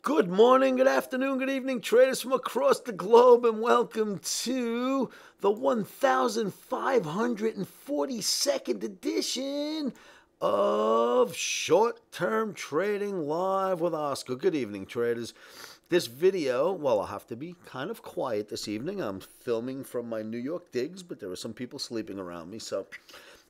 Good morning, good afternoon, good evening, traders from across the globe, and welcome to the 1542nd edition of Short-Term Trading Live with Oscar. Good evening, traders. This video, well, I'll have to be kind of quiet this evening. I'm filming from my New York digs, but there are some people sleeping around me, so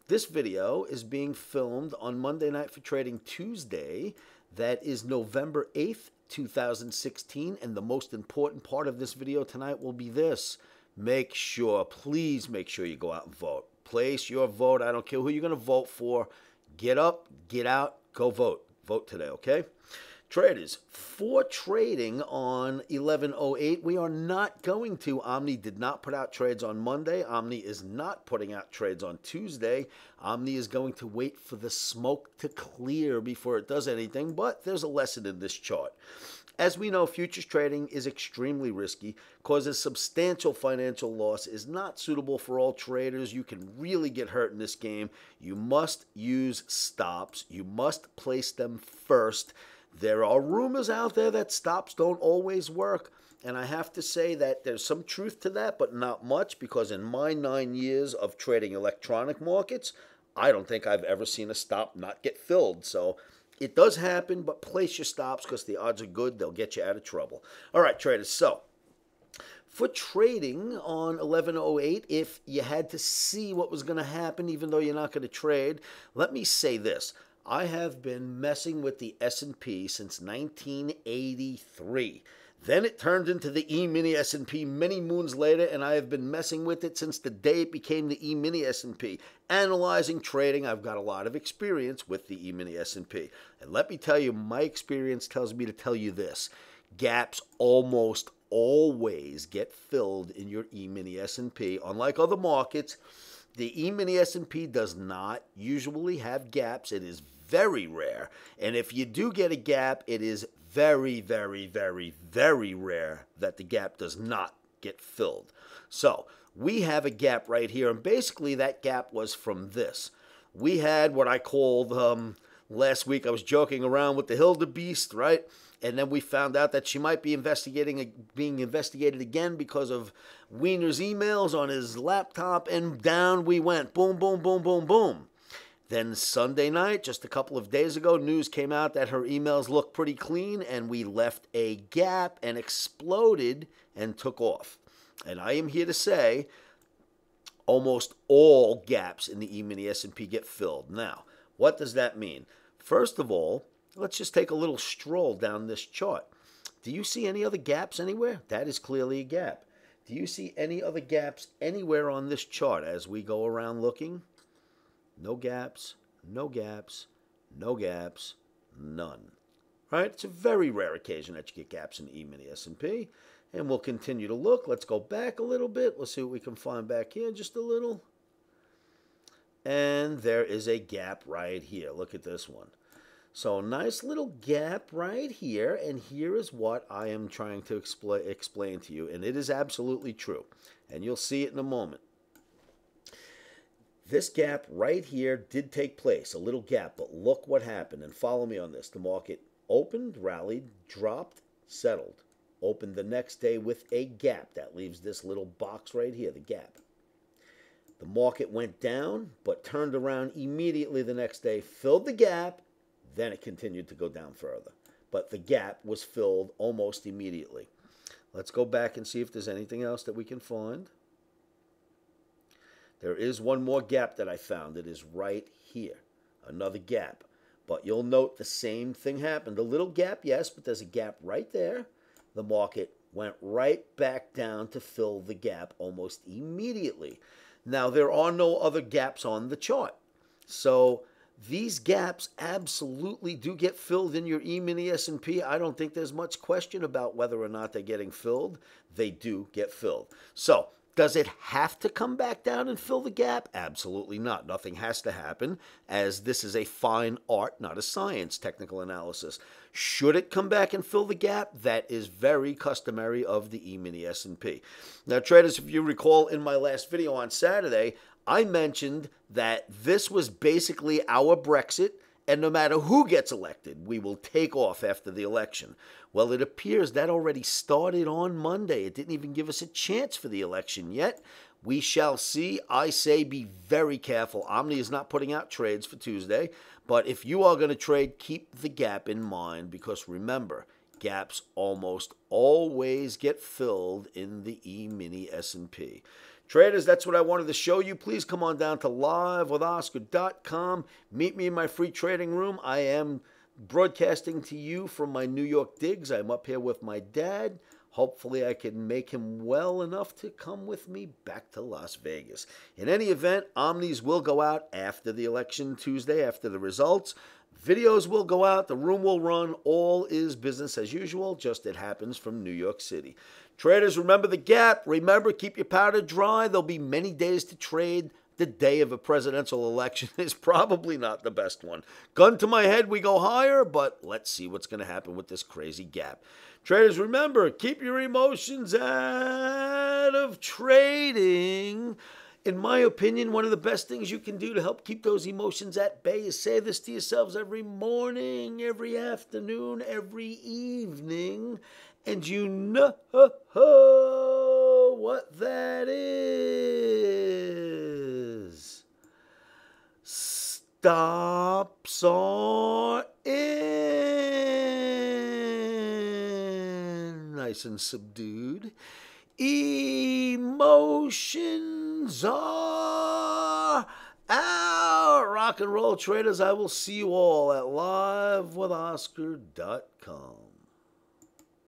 this video is being filmed on Monday Night for Trading Tuesday. That is November 8th, 2016, and the most important part of this video tonight will be this. Please make sure you go out and vote. Place your vote. I don't care who you're going to vote for. Get up, get out, go vote. Vote today, okay? Traders, for trading on 11/08, we are not going to. Omni did not put out trades on Monday. Omni is not putting out trades on Tuesday. Omni is going to wait for the smoke to clear before it does anything, but there's a lesson in this chart. As we know, futures trading is extremely risky, causes substantial financial loss, is not suitable for all traders. You can really get hurt in this game. You must use stops. You must place them first. There are rumors out there that stops don't always work, and I have to say that there's some truth to that, but not much, because in my 9 years of trading electronic markets, I don't think I've ever seen a stop not get filled. So it does happen, but place your stops because the odds are good. They'll get you out of trouble. All right, traders, so for trading on 11/08, if you had to see what was going to happen, even though you're not going to trade, let me say this. I have been messing with the S&P since 1983. Then it turned into the E-mini S&P many moons later, and I have been messing with it since the day it became the E-mini S&P. Analyzing trading, I've got a lot of experience with the E-mini S&P. And let me tell you, my experience tells me to tell you this. Gaps almost always get filled in your E-mini S&P. Unlike other markets, the E-mini S&P does not usually have gaps. It is very rare. And if you do get a gap, it is very, very, very, very rare that the gap does not get filled. So we have a gap right here, and basically that gap was from this. We had what I called, last week I was joking around with the Hildebeest, right? And then we found out that she might be being investigated again because of Wiener's emails on his laptop, and down we went. Boom, boom, boom, boom, boom. Then Sunday night, just a couple of days ago, news came out that her emails look pretty clean, and we left a gap and exploded and took off. And I am here to say almost all gaps in the E-mini S&P get filled. Now, what does that mean? First of all, let's just take a little stroll down this chart. Do you see any other gaps anywhere? That is clearly a gap. Do you see any other gaps anywhere on this chart as we go around looking? No gaps, no gaps, no gaps, none. Right? It's a very rare occasion that you get gaps in the E-mini S&P. And we'll continue to look. Let's go back a little bit. Let's see what we can find back here just a little. And there is a gap right here. Look at this one. So nice little gap right here, and here is what I am trying to explain to you, and it is absolutely true, and you'll see it in a moment. This gap right here did take place, a little gap, but look what happened, and follow me on this. The market opened, rallied, dropped, settled, opened the next day with a gap. That leaves this little box right here, the gap. The market went down, but turned around immediately the next day, filled the gap. Then it continued to go down further. But the gap was filled almost immediately. Let's go back and see if there's anything else that we can find. There is one more gap that I found. It is right here. Another gap. But you'll note the same thing happened. A little gap, yes, but there's a gap right there. The market went right back down to fill the gap almost immediately. Now, there are no other gaps on the chart. So these gaps absolutely do get filled in your E-mini S&P. I don't think there's much question about whether or not they're getting filled. They do get filled. So does it have to come back down and fill the gap? Absolutely not. Nothing has to happen, as this is a fine art, not a science, technical analysis. Should it come back and fill the gap? That is very customary of the E-mini S&P. Now, traders, if you recall in my last video on Saturday, I mentioned that this was basically our Brexit, And no matter who gets elected, we will take off after the election. Well, it appears that already started on Monday. It didn't even give us a chance for the election yet. We shall see. I say be very careful. Omni is not putting out trades for Tuesday. But if you are going to trade, keep the gap in mind, because remember, gaps almost always get filled in the E-mini S&P. Traders, that's what I wanted to show you. Please come on down to livewithoscar.com. Meet me in my free trading room. I am broadcasting to you from my New York digs. I'm up here with my dad. Hopefully I can make him well enough to come with me back to Las Vegas. In any event, Omnis will go out after the election Tuesday, after the results. Videos will go out. The room will run. All is business as usual. Just it happens from New York City. Traders, remember the gap. Remember, keep your powder dry. There'll be many days to trade. The day of a presidential election is probably not the best one. Gun to my head, we go higher, but let's see what's going to happen with this crazy gap. Traders, remember, keep your emotions out of trading. In my opinion, one of the best things you can do to help keep those emotions at bay is say this to yourselves every morning, every afternoon, every evening. And you know what that is. Stops are in. Nice and subdued. Emotions are out. Rock and roll, traders. I will see you all at livewithoscar.com.